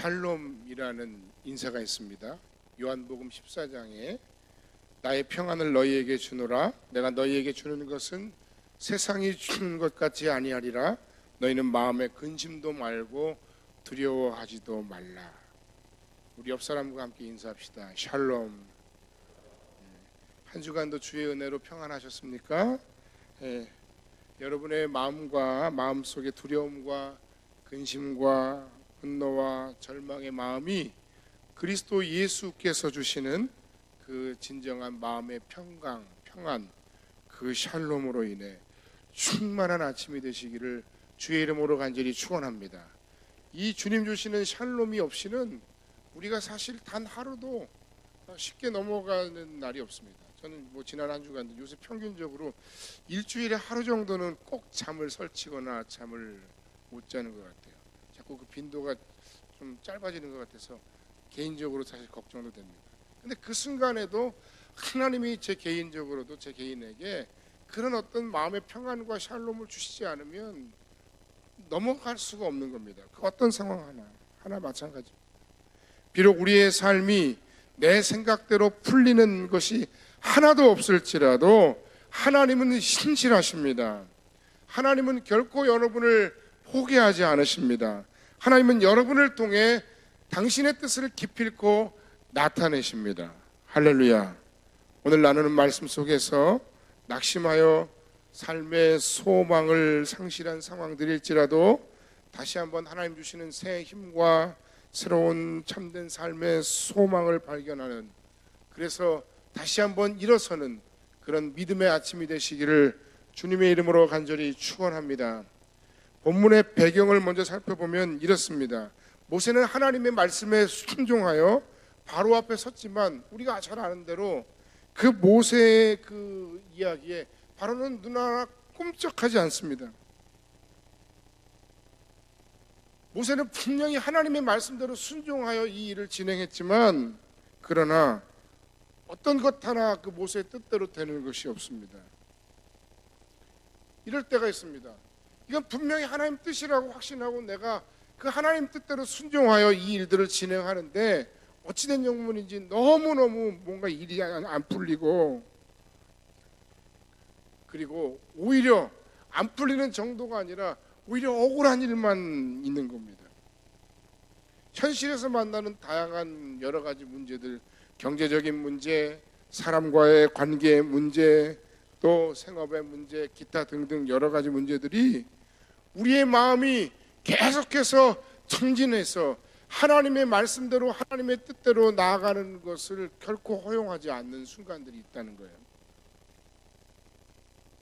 샬롬이라는 인사가 있습니다. 요한복음 14장에 나의 평안을 너희에게 주노라. 내가 너희에게 주는 것은 세상이 주는 것 같이 아니하리라. 너희는 마음에 근심도 말고 두려워하지도 말라. 우리 옆 사람과 함께 인사합시다. 샬롬. 한 주간도 주의 은혜로 평안하셨습니까? 여러분의 마음과 마음속의 두려움과 근심과 분노와 절망의 마음이 그리스도 예수께서 주시는 그 진정한 마음의 평강, 평안, 그 샬롬으로 인해 충만한 아침이 되시기를 주의 이름으로 간절히 축원합니다. 이 주님 주시는 샬롬이 없이는 우리가 사실 단 하루도 쉽게 넘어가는 날이 없습니다. 저는 지난 한 주간 요새 평균적으로 일주일에 하루 정도는 꼭 잠을 설치거나 잠을 못 자는 것 같아요. 자꾸 그 빈도가 좀 짧아지는 것 같아서 개인적으로 사실 걱정도 됩니다. 근데 그 순간에도 하나님이 제 개인에게 그런 어떤 마음의 평안과 샬롬을 주시지 않으면 넘어갈 수가 없는 겁니다. 그 어떤 상황 하나 마찬가지. 비록 우리의 삶이 내 생각대로 풀리는 것이 하나도 없을지라도 하나님은 신실하십니다. 하나님은 결코 여러분을 포기하지 않으십니다. 하나님은 여러분을 통해 당신의 뜻을 기필코 나타내십니다. 할렐루야. 오늘 나누는 말씀 속에서 낙심하여 삶의 소망을 상실한 상황들일지라도 다시 한번 하나님 주시는 새 힘과 새로운 참된 삶의 소망을 발견하는, 그래서 다시 한번 일어서는 그런 믿음의 아침이 되시기를 주님의 이름으로 간절히 축원합니다. 본문의 배경을 먼저 살펴보면 이렇습니다. 모세는 하나님의 말씀에 순종하여 바로 앞에 섰지만 우리가 잘 아는 대로 그 모세의 그 이야기에 바로는 눈 하나 꼼짝하지 않습니다. 모세는 분명히 하나님의 말씀대로 순종하여 이 일을 진행했지만 그러나 어떤 것 하나 그 모세의 뜻대로 되는 것이 없습니다. 이럴 때가 있습니다. 이건 분명히 하나님 뜻이라고 확신하고 내가 그 하나님 뜻대로 순종하여 이 일들을 진행하는데 어찌된 영문인지 너무너무 뭔가 일이 안 풀리고, 그리고 오히려 안 풀리는 정도가 아니라 오히려 억울한 일만 있는 겁니다. 현실에서 만나는 다양한 여러 가지 문제들, 경제적인 문제, 사람과의 관계의 문제, 또 생업의 문제, 기타 등등 여러 가지 문제들이 우리의 마음이 계속해서 청진해서 하나님의 말씀대로 하나님의 뜻대로 나아가는 것을 결코 허용하지 않는 순간들이 있다는 거예요.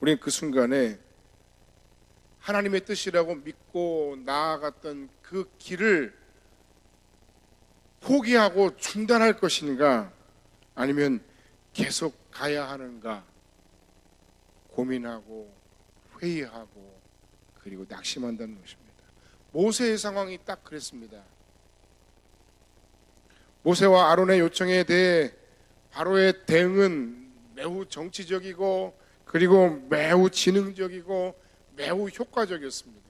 우리는 그 순간에 하나님의 뜻이라고 믿고 나아갔던 그 길을 포기하고 중단할 것인가, 아니면 계속 가야 하는가 고민하고 회의하고 그리고 낙심한다는 것입니다. 모세의 상황이 딱 그랬습니다. 모세와 아론의 요청에 대해 바로의 대응은 매우 정치적이고 그리고 매우 지능적이고 매우 효과적이었습니다.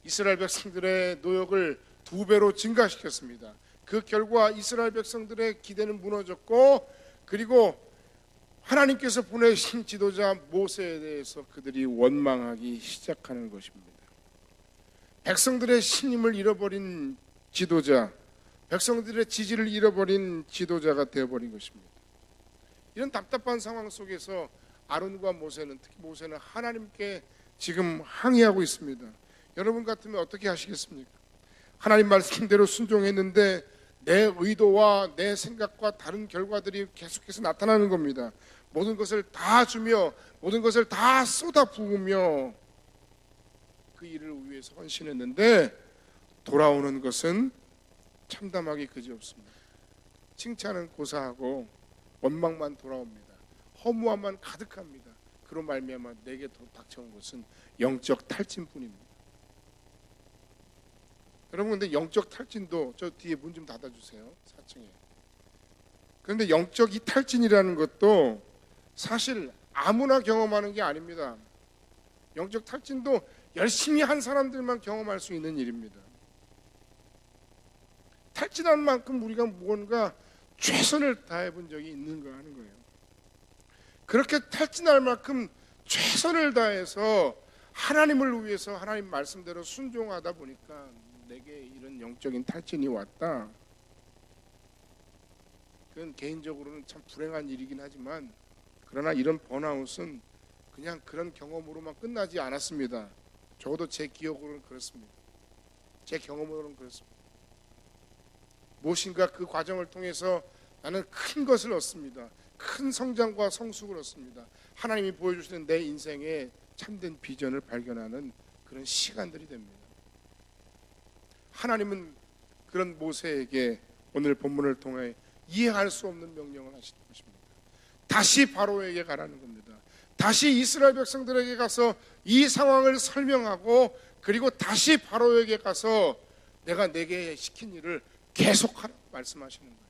이스라엘 백성들의 노역을 2배로 증가시켰습니다. 그 결과 이스라엘 백성들의 기대는 무너졌고, 그리고 하나님께서 보내신 지도자 모세에 대해서 그들이 원망하기 시작하는 것입니다. 백성들의 신임을 잃어버린 지도자, 백성들의 지지를 잃어버린 지도자가 되어버린 것입니다. 이런 답답한 상황 속에서 아론과 모세는, 특히 모세는 하나님께 지금 항의하고 있습니다. 여러분 같으면 어떻게 하시겠습니까? 하나님 말씀대로 순종했는데 내 의도와 내 생각과 다른 결과들이 계속해서 나타나는 겁니다. 모든 것을 다 주며 모든 것을 다 쏟아 부으며 그 일을 위해서 헌신했는데 돌아오는 것은 참담하기 그지없습니다. 칭찬은 고사하고 원망만 돌아옵니다. 허무함만 가득합니다. 그로 말미암아 내게 닥쳐온 것은 영적 탈진뿐입니다. 여러분, 근데 영적 탈진도, 저 뒤에 문 좀 닫아주세요. 4층에. 그런데 영적 이 탈진이라는 것도 사실 아무나 경험하는 게 아닙니다. 영적 탈진도 열심히 한 사람들만 경험할 수 있는 일입니다. 탈진할 만큼 우리가 무언가 최선을 다해 본 적이 있는가 하는 거예요. 그렇게 탈진할 만큼 최선을 다해서 하나님을 위해서 하나님 말씀대로 순종하다 보니까 내게 이런 영적인 탈진이 왔다. 그건 개인적으로는 참 불행한 일이긴 하지만, 그러나 이런 번아웃은 그냥 그런 경험으로만 끝나지 않았습니다. 적어도 제 기억으로는 그렇습니다. 제 경험으로는 그렇습니다. 무엇인가 그 과정을 통해서 나는 큰 것을 얻습니다. 큰 성장과 성숙을 얻습니다. 하나님이 보여주시는 내 인생의 참된 비전을 발견하는 그런 시간들이 됩니다. 하나님은 그런 모세에게 오늘 본문을 통해 이해할 수 없는 명령을 하시는 것입니다. 다시 바로에게 가라는 겁니다. 다시 이스라엘 백성들에게 가서 이 상황을 설명하고, 그리고 다시 바로에게 가서 내가 내게 시킨 일을 계속하라 말씀하시는 거예요.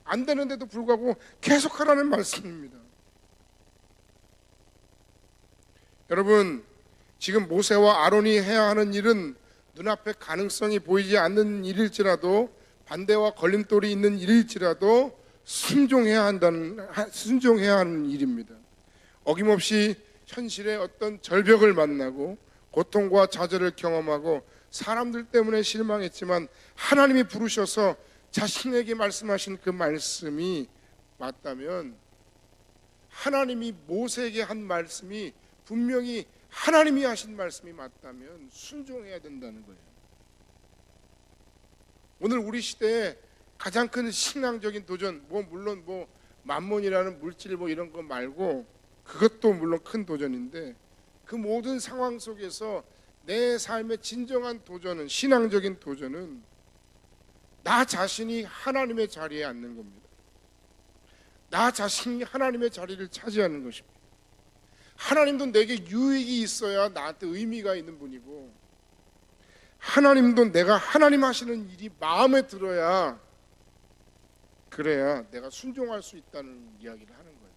안 되는데도 불구하고 계속하라는 말씀입니다. 여러분, 지금 모세와 아론이 해야 하는 일은 눈앞에 가능성이 보이지 않는 일일지라도, 반대와 걸림돌이 있는 일일지라도 순종해야 하는 일입니다. 어김없이 현실의 어떤 절벽을 만나고 고통과 좌절을 경험하고 사람들 때문에 실망했지만, 하나님이 부르셔서 자신에게 말씀하신 그 말씀이 맞다면, 하나님이 모세에게 한 말씀이 분명히 하나님이 하신 말씀이 맞다면 순종해야 된다는 거예요. 오늘 우리 시대에 가장 큰 신앙적인 도전, 물론 만몬이라는 물질 이런 거 말고, 그것도 물론 큰 도전인데, 그 모든 상황 속에서 내 삶의 진정한 도전은, 신앙적인 도전은 나 자신이 하나님의 자리에 앉는 겁니다. 나 자신이 하나님의 자리를 차지하는 것입니다. 하나님도 내게 유익이 있어야 나한테 의미가 있는 분이고, 하나님도 내가 하나님 하시는 일이 마음에 들어야, 그래야 내가 순종할 수 있다는 이야기를 하는 거예요.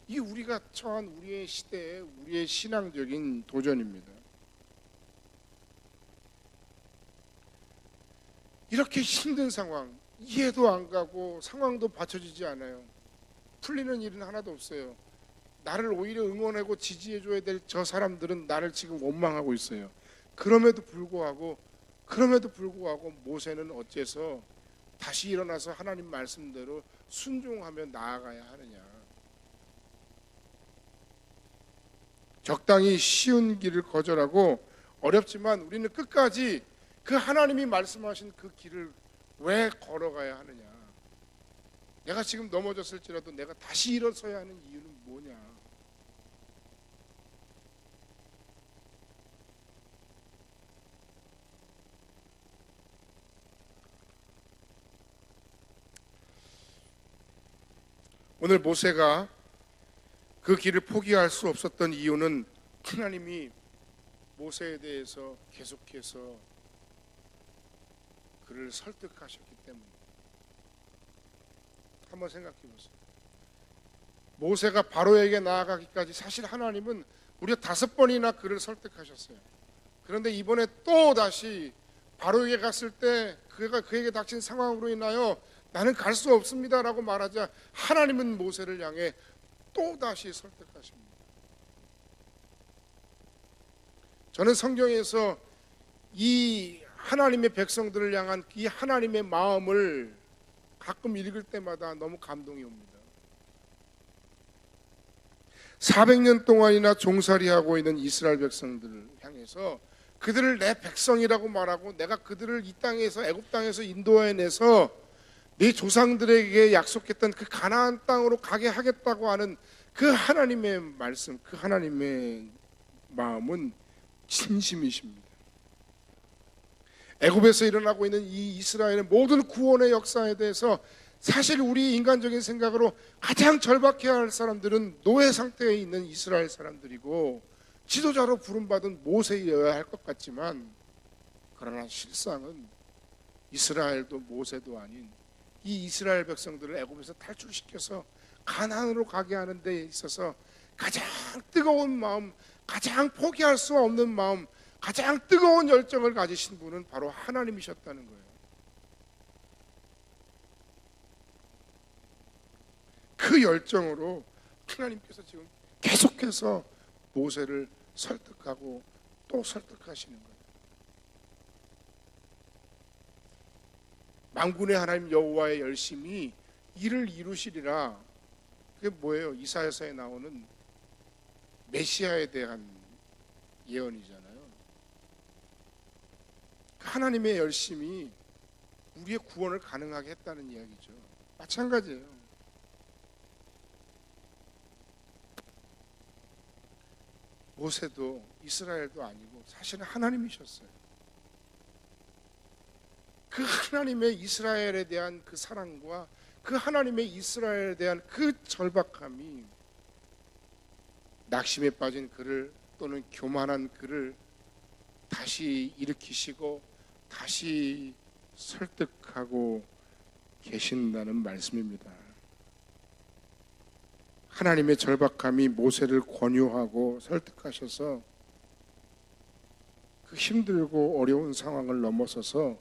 이게 우리가 처한 우리의 시대의 우리의 신앙적인 도전입니다. 이렇게 힘든 상황, 이해도 안 가고 상황도 받쳐지지 않아요. 풀리는 일은 하나도 없어요. 나를 오히려 응원하고 지지해줘야 될 저 사람들은 나를 지금 원망하고 있어요. 그럼에도 불구하고 모세는 어째서 다시 일어나서 하나님 말씀대로 순종하며 나아가야 하느냐. 적당히 쉬운 길을 거절하고, 어렵지만 우리는 끝까지 그 하나님이 말씀하신 그 길을 왜 걸어가야 하느냐. 내가 지금 넘어졌을지라도 내가 다시 일어서야 하는 이유는 뭐냐. 오늘 모세가 그 길을 포기할 수 없었던 이유는 하나님이 모세에 대해서 계속해서 그를 설득하셨기 때문입니다. 한번 생각해 보세요. 모세가 바로에게 나아가기까지 사실 하나님은 무려 5번이나 그를 설득하셨어요. 그런데 이번에 또 다시 바로에게 갔을 때 그에게 닥친 상황으로 인하여 나는 갈 수 없습니다라고 말하자, 하나님은 모세를 향해 또 다시 설득하십니다. 저는 성경에서 이 하나님의 백성들을 향한 이 하나님의 마음을 가끔 읽을 때마다 너무 감동이 옵니다. 400년 동안이나 종살이하고 있는 이스라엘 백성들을 향해서 그들을 내 백성이라고 말하고, 내가 그들을 이 땅에서, 애굽 땅에서 인도해내서 네 조상들에게 약속했던 그 가나안 땅으로 가게 하겠다고 하는 그 하나님의 말씀, 그 하나님의 마음은 진심이십니다. 애굽에서 일어나고 있는 이 이스라엘의 모든 구원의 역사에 대해서 사실 우리 인간적인 생각으로 가장 절박해야 할 사람들은 노예 상태에 있는 이스라엘 사람들이고 지도자로 부름받은 모세여야 할 것 같지만, 그러나 실상은 이스라엘도 모세도 아닌 이 이스라엘 백성들을 애굽에서 탈출시켜서 가나안으로 가게 하는 데 있어서 가장 뜨거운 마음, 가장 포기할 수 없는 마음, 가장 뜨거운 열정을 가지신 분은 바로 하나님이셨다는 거예요. 그 열정으로 하나님께서 지금 계속해서 모세를 설득하고 또 설득하시는 거예요. 만군의 하나님 여호와의 열심히 이를 이루시리라. 그게 뭐예요? 이사야서에 나오는 메시아에 대한 예언이잖아요. 하나님의 열심이 우리의 구원을 가능하게 했다는 이야기죠. 마찬가지예요. 모세도 이스라엘도 아니고 사실은 하나님이셨어요. 그 하나님의 이스라엘에 대한 그 사랑과 그 하나님의 이스라엘에 대한 그 절박함이 낙심에 빠진 그를 또는 교만한 그를 다시 일으키시고 다시 설득하고 계신다는 말씀입니다. 하나님의 절박함이 모세를 권유하고 설득하셔서 그 힘들고 어려운 상황을 넘어서서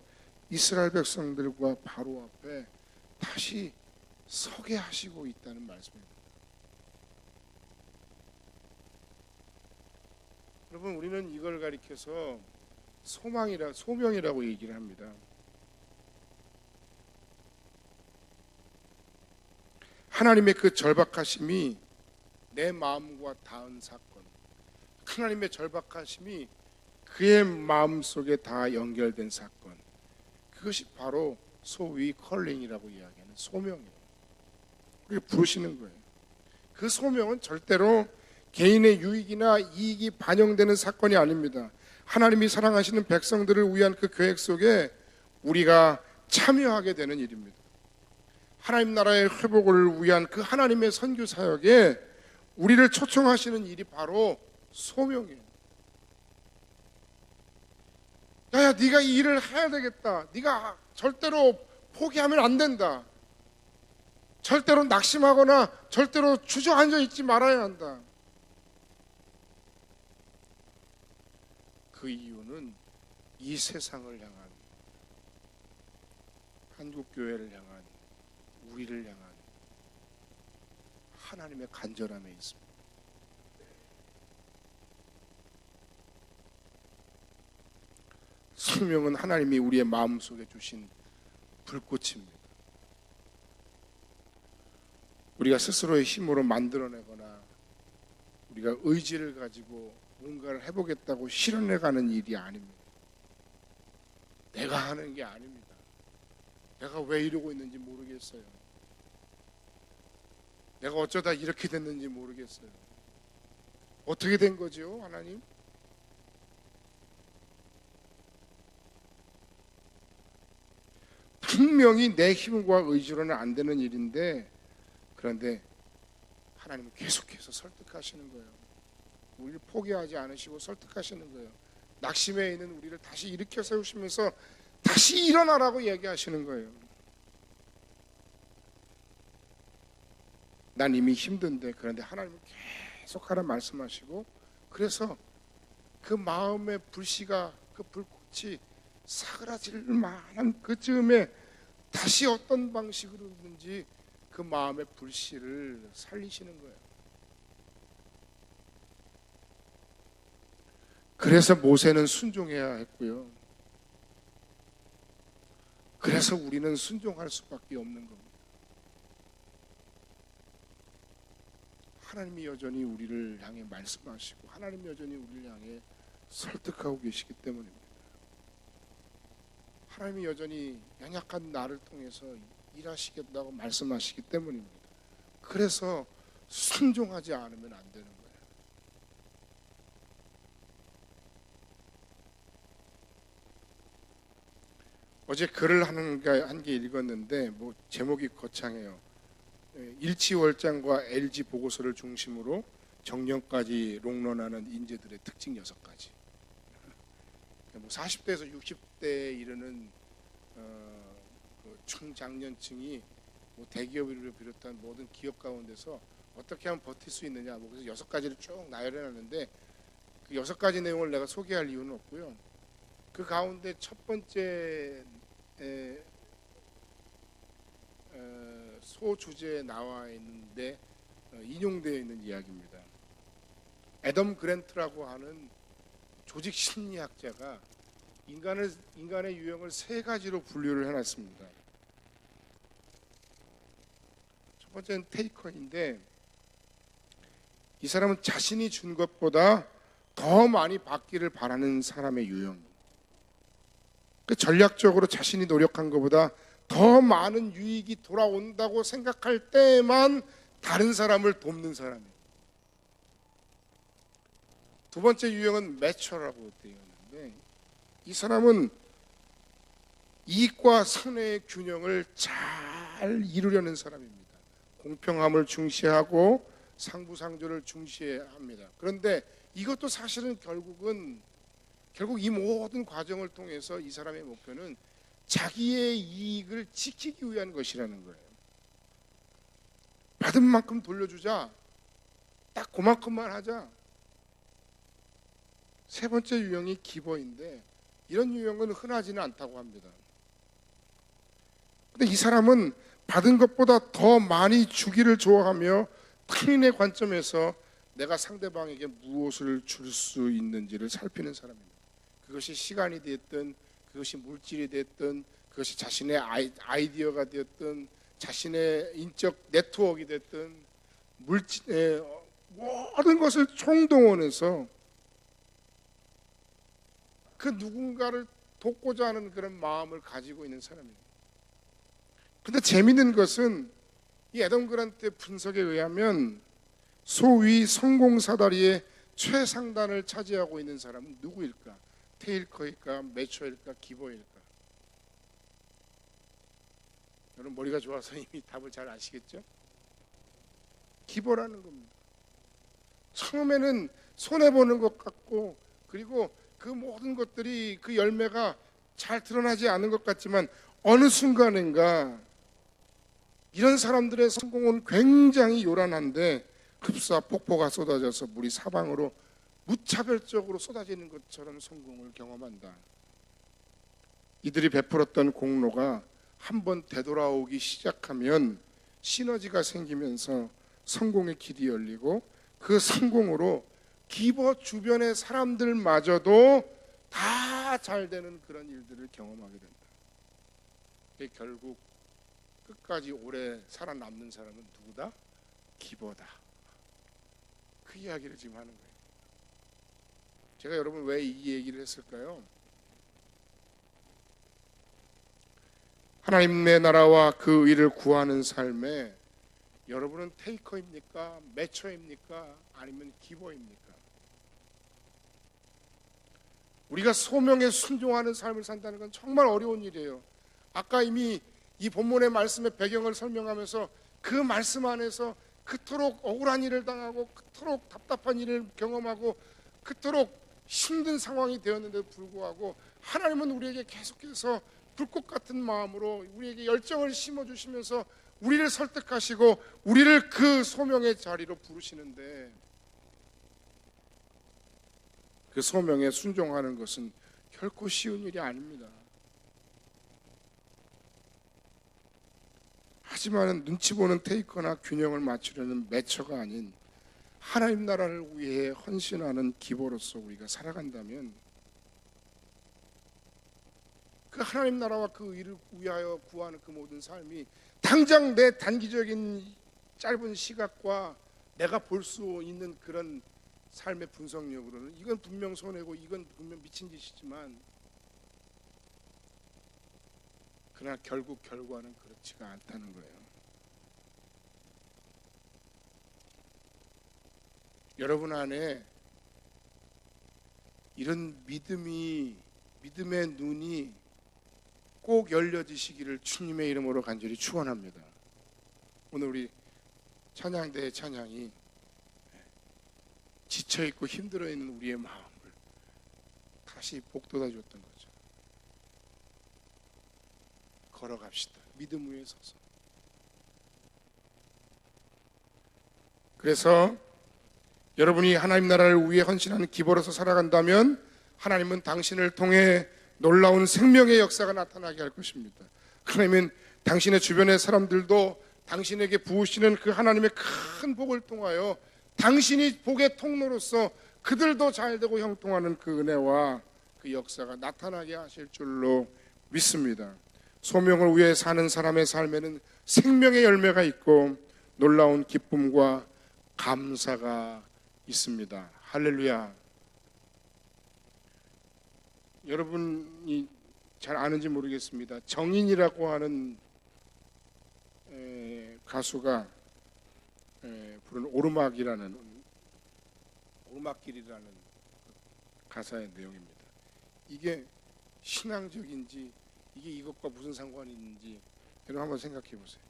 이스라엘 백성들과 바로 앞에 다시 서게 하시고 있다는 말씀입니다. 여러분, 우리는 이걸 가리켜서 소명이라고 얘기를 합니다. 하나님의 그 절박하심이 내 마음과 닿은 사건, 하나님의 절박하심이 그의 마음속에 다 연결된 사건, 그것이 바로 소위 컬링이라고 이야기하는 소명이에요. 그게 부르시는 거예요. 그 소명은 절대로 개인의 유익이나 이익이 반영되는 사건이 아닙니다. 하나님이 사랑하시는 백성들을 위한 그 계획 속에 우리가 참여하게 되는 일입니다. 하나님 나라의 회복을 위한 그 하나님의 선교 사역에 우리를 초청하시는 일이 바로 소명이에요. 야, 네가 이 일을 해야 되겠다. 네가 절대로 포기하면 안 된다. 절대로 낙심하거나 절대로 주저앉아 있지 말아야 한다. 그 이유는 이 세상을 향한, 한국교회를 향한, 우리를 향한 하나님의 간절함에 있습니다. 소명은 하나님이 우리의 마음속에 주신 불꽃입니다. 우리가 스스로의 힘으로 만들어내거나 우리가 의지를 가지고 뭔가를 해보겠다고 실현해가는 일이 아닙니다. 내가 하는 게 아닙니다. 내가 왜 이러고 있는지 모르겠어요. 내가 어쩌다 이렇게 됐는지 모르겠어요. 어떻게 된 거죠, 하나님? 분명히 내 힘과 의지로는 안 되는 일인데, 그런데 하나님은 계속해서 설득하시는 거예요. 우리를 포기하지 않으시고 설득하시는 거예요. 낙심해 있는 우리를 다시 일으켜 세우시면서 다시 일어나라고 얘기하시는 거예요. 난 이미 힘든데, 그런데 하나님은 계속 하라 말씀하시고, 그래서 그 마음의 불씨가, 그 불꽃이 사그라질 만한 그쯤에 다시 어떤 방식으로든지 그 마음의 불씨를 살리시는 거예요. 그래서 모세는 순종해야 했고요. 그래서 우리는 순종할 수밖에 없는 겁니다. 하나님이 여전히 우리를 향해 말씀하시고 하나님이 여전히 우리를 향해 설득하고 계시기 때문입니다. 하나님이 여전히 연약한 나를 통해서 일하시겠다고 말씀하시기 때문입니다. 그래서 순종하지 않으면 안 되는 거예요. 어제 글을 한 개 읽었는데 제목이 거창해요. 일치월장과 LG 보고서를 중심으로 정년까지 롱런하는 인재들의 특징 6가지. 40대에서 60대에 이르는 그 중장년층이 대기업을 비롯한 모든 기업 가운데서 어떻게 하면 버틸 수 있느냐, 뭐 그래서 6가지를 쭉 나열해 놨는데 그 6가지 내용을 내가 소개할 이유는 없고요. 그 가운데 첫 번째 소주제에 나와 있는데 인용되어 있는 이야기입니다. 애덤 그랜트라고 하는 조직 심리학자가 인간의 유형을 3가지로 분류를 해놨습니다. 첫 번째는 테이커인데, 이 사람은 자신이 준 것보다 더 많이 받기를 바라는 사람의 유형. 전략적으로 자신이 노력한 것보다 더 많은 유익이 돌아온다고 생각할 때만 다른 사람을 돕는 사람이에요. 두 번째 유형은 매처라고 되어 있는데, 이 사람은 이익과 선의 균형을 잘 이루려는 사람입니다. 공평함을 중시하고 상부상조를 중시합니다. 그런데 이것도 사실은 결국 이 모든 과정을 통해서 이 사람의 목표는 자기의 이익을 지키기 위한 것이라는 거예요. 받은 만큼 돌려주자, 딱 그만큼만 하자. 세 번째 유형이 기버인데, 이런 유형은 흔하지는 않다고 합니다. 근데 이 사람은 받은 것보다 더 많이 주기를 좋아하며 타인의 관점에서 내가 상대방에게 무엇을 줄 수 있는지를 살피는 사람입니다. 그것이 시간이 됐든, 그것이 물질이 됐든, 그것이 자신의 아이디어가 되었든, 자신의 인적 네트워크가 됐든, 모든 것을 총동원해서 그 누군가를 돕고자 하는 그런 마음을 가지고 있는 사람입니다. 근데 재미있는 것은 이 애덤 그란트의 분석에 의하면 소위 성공 사다리의 최상단을 차지하고 있는 사람은 누구일까? 테일커일까? 매처일까? 기버일까? 여러분 머리가 좋아서 이미 답을 잘 아시겠죠? 기버라는 겁니다. 처음에는 손해보는 것 같고, 그리고 그 모든 것들이, 그 열매가 잘 드러나지 않은 것 같지만 어느 순간인가 이런 사람들의 성공은 굉장히 요란한데 흡사 폭포가 쏟아져서 물이 사방으로 무차별적으로 쏟아지는 것처럼 성공을 경험한다. 이들이 베풀었던 공로가 한번 되돌아오기 시작하면 시너지가 생기면서 성공의 길이 열리고, 그 성공으로 기버 주변의 사람들마저도 다 잘 되는 그런 일들을 경험하게 된다. 결국 끝까지 오래 살아남는 사람은 누구다? 기버다. 그 이야기를 지금 하는 거예요. 제가 여러분 왜 이 얘기를 했을까요? 하나님의 나라와 그 의를 구하는 삶에 여러분은 테이커입니까? 매처입니까? 아니면 기버입니까? 우리가 소명에 순종하는 삶을 산다는 건 정말 어려운 일이에요. 아까 이미 이 본문의 말씀의 배경을 설명하면서 그 말씀 안에서 그토록 억울한 일을 당하고, 그토록 답답한 일을 경험하고, 그토록 힘든 상황이 되었는데도 불구하고 하나님은 우리에게 계속해서 불꽃 같은 마음으로 우리에게 열정을 심어주시면서 우리를 설득하시고 우리를 그 소명의 자리로 부르시는데, 그 소명에 순종하는 것은 결코 쉬운 일이 아닙니다. 하지만 눈치 보는 테이커나 균형을 맞추려는 매처가 아닌 하나님 나라를 위해 헌신하는 기버로서 우리가 살아간다면, 그 하나님 나라와 그 의를 위하여 구하는 그 모든 삶이 당장 내 단기적인 짧은 시각과 내가 볼 수 있는 그런 삶의 분석력으로는 이건 분명 손해고 이건 분명 미친 짓이지만, 그러나 결국 결과는 그렇지가 않다는 거예요. 여러분 안에 이런 믿음의 눈이 꼭 열려지시기를 주님의 이름으로 간절히 축원합니다. 오늘 우리 찬양대의 찬양이 지쳐있고 힘들어있는 우리의 마음을 다시 복돋아줬던 거죠. 걸어갑시다. 믿음 위에 서서. 그래서 여러분이 하나님 나라를 위해 헌신하는 기버로서 살아간다면 하나님은 당신을 통해 놀라운 생명의 역사가 나타나게 할 것입니다. 그러면 당신의 주변의 사람들도 당신에게 부으시는 그 하나님의 큰 복을 통하여 당신이 복의 통로로서 그들도 잘되고 형통하는 그 은혜와 그 역사가 나타나게 하실 줄로 믿습니다. 소명을 위해 사는 사람의 삶에는 생명의 열매가 있고 놀라운 기쁨과 감사가 있습니다. 할렐루야. 여러분이 잘 아는지 모르겠습니다. 정인이라고 하는 가수가 부른 오르막길이라는 가사의 내용입니다. 이게 신앙적인지 이게 이것과 무슨 상관이 있는지 여러분 한번 생각해 보세요.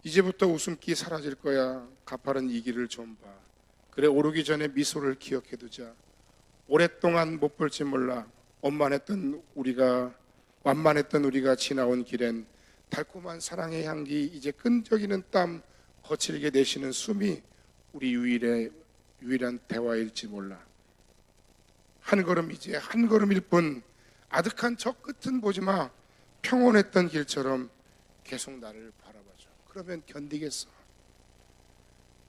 이제부터 웃음기 사라질 거야. 가파른 이 길을 좀 봐. 그래 오르기 전에 미소를 기억해 두자. 오랫동안 못 볼지 몰라. 완만했던 우리가 지나온 길엔 달콤한 사랑의 향기, 이제 끈적이는 땀, 거칠게 내쉬는 숨이 우리 유일한 대화일지 몰라. 한 걸음 이제 한 걸음일 뿐. 아득한 저 끝은 보지 마. 평온했던 길처럼 계속 나를 바라봐줘. 그러면 견디겠어.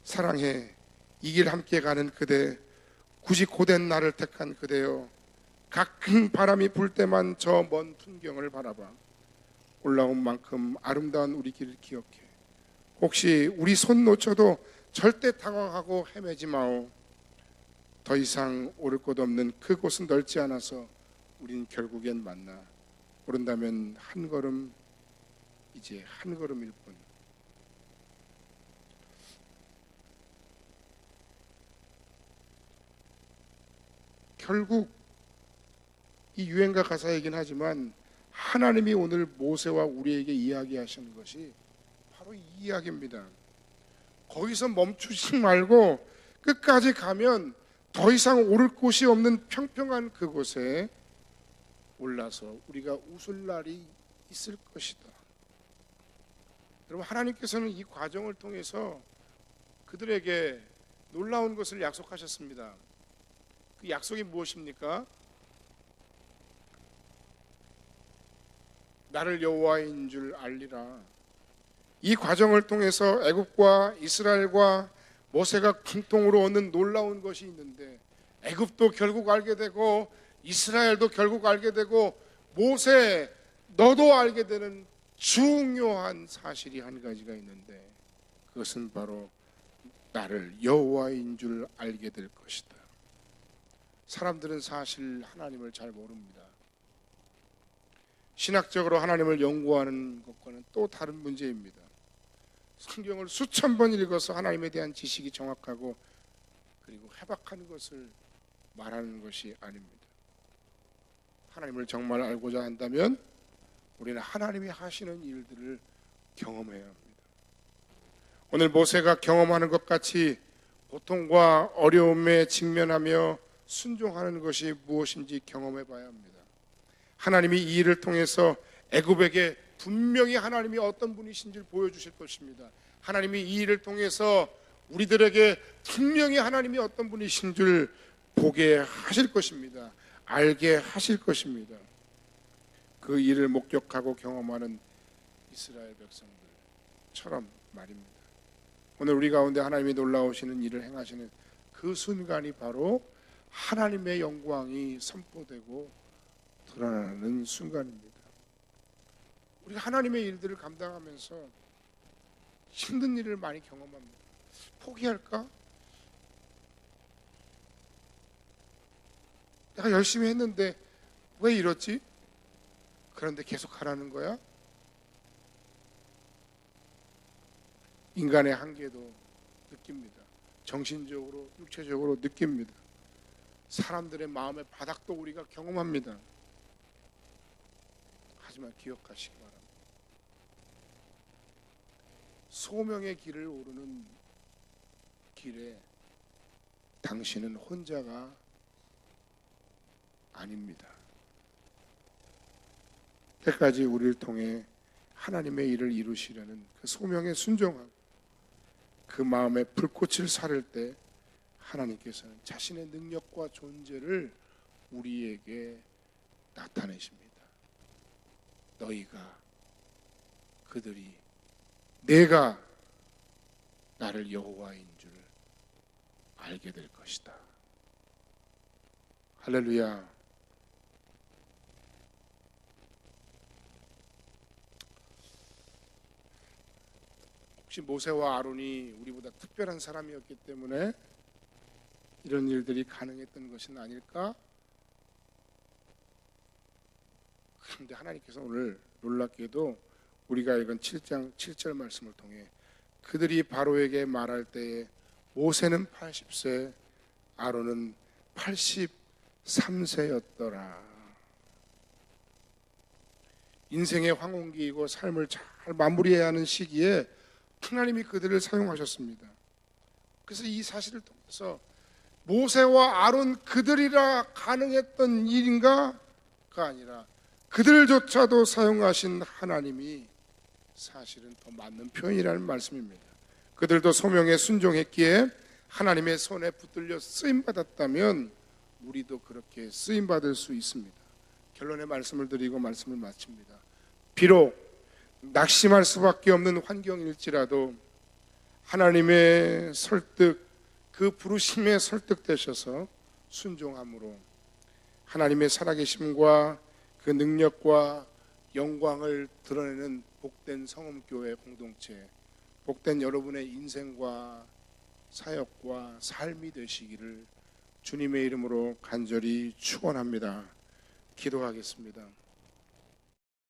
사랑해. 이 길 함께 가는 그대, 굳이 고된 나를 택한 그대여. 가끔 바람이 불 때만 저 먼 풍경을 바라봐. 올라온 만큼 아름다운 우리 길을 기억해. 혹시 우리 손 놓쳐도 절대 당황하고 헤매지 마오. 더 이상 오를 곳 없는 그곳은 넓지 않아서 우린 결국엔 만나. 오른다면 한 걸음, 이제 한 걸음일 뿐. 결국 이 유행가 가사이긴 하지만 하나님이 오늘 모세와 우리에게 이야기하시는 것이 바로 이 이야기입니다. 거기서 멈추지 말고 끝까지 가면 더 이상 오를 곳이 없는 평평한 그곳에 올라서 우리가 웃을 날이 있을 것이다. 여러분, 하나님께서는 이 과정을 통해서 그들에게 놀라운 것을 약속하셨습니다. 그 약속이 무엇입니까? 나를 여호와인 줄 알리라. 이 과정을 통해서 애굽과 이스라엘과 모세가 공통으로 얻는 놀라운 것이 있는데, 애굽도 결국 알게 되고 이스라엘도 결국 알게 되고 모세 너도 알게 되는 중요한 사실이 한 가지가 있는데, 그것은 바로 나를 여호와인 줄 알게 될 것이다. 사람들은 사실 하나님을 잘 모릅니다. 신학적으로 하나님을 연구하는 것과는 또 다른 문제입니다. 성경을 수천 번 읽어서 하나님에 대한 지식이 정확하고 그리고 해박한 것을 말하는 것이 아닙니다. 하나님을 정말 알고자 한다면 우리는 하나님이 하시는 일들을 경험해야 합니다. 오늘 모세가 경험하는 것 같이 고통과 어려움에 직면하며 순종하는 것이 무엇인지 경험해 봐야 합니다. 하나님이 이 일을 통해서 애굽에게 분명히 하나님이 어떤 분이신지를 보여주실 것입니다. 하나님이 이 일을 통해서 우리들에게 분명히 하나님이 어떤 분이신 줄 보게 하실 것입니다. 알게 하실 것입니다. 그 일을 목격하고 경험하는 이스라엘 백성들처럼 말입니다. 오늘 우리 가운데 하나님이 놀라우시는 일을 행하시는 그 순간이 바로 하나님의 영광이 선포되고 드러나는 순간입니다. 우리가 하나님의 일들을 감당하면서 힘든 일을 많이 경험합니다. 포기할까? 내가 열심히 했는데 왜 이렇지? 그런데 계속 하라는 거야? 인간의 한계도 느낍니다. 정신적으로, 육체적으로 느낍니다. 사람들의 마음의 바닥도 우리가 경험합니다. 하지만 기억하시기 바랍니다. 소명의 길을 오르는 길에 당신은 혼자가 아닙니다. 때까지 우리를 통해 하나님의 일을 이루시려는 그 소명에 순종하고 그 마음에 불꽃을 사를 때 하나님께서는 자신의 능력과 존재를 우리에게 나타내십니다. 너희가, 그들이, 내가 나를 여호와인 줄 알게 될 것이다. 할렐루야. 혹시 모세와 아론이 우리보다 특별한 사람이었기 때문에 이런 일들이 가능했던 것은 아닐까? 그런데 하나님께서 오늘 놀랍게도 우리가 읽은 7장 7절 말씀을 통해 그들이 바로에게 말할 때에 모세는 80세, 아론은 83세였더라. 인생의 황혼기이고 삶을 잘 마무리해야 하는 시기에 하나님이 그들을 사용하셨습니다. 그래서 이 사실을 통해서 모세와 아론 그들이라 가능했던 일인가가 아니라 그들조차도 사용하신 하나님이 사실은 더 맞는 표현이라는 말씀입니다. 그들도 소명에 순종했기에 하나님의 손에 붙들려 쓰임받았다면 우리도 그렇게 쓰임받을 수 있습니다. 결론의 말씀을 드리고 말씀을 마칩니다. 비록 낙심할 수밖에 없는 환경일지라도 하나님의 설득, 그 부르심에 설득되셔서 순종함으로 하나님의 살아계심과 그 능력과 영광을 드러내는 복된 성음교회 공동체, 복된 여러분의 인생과 사역과 삶이 되시기를 주님의 이름으로 간절히 축원합니다. 기도하겠습니다.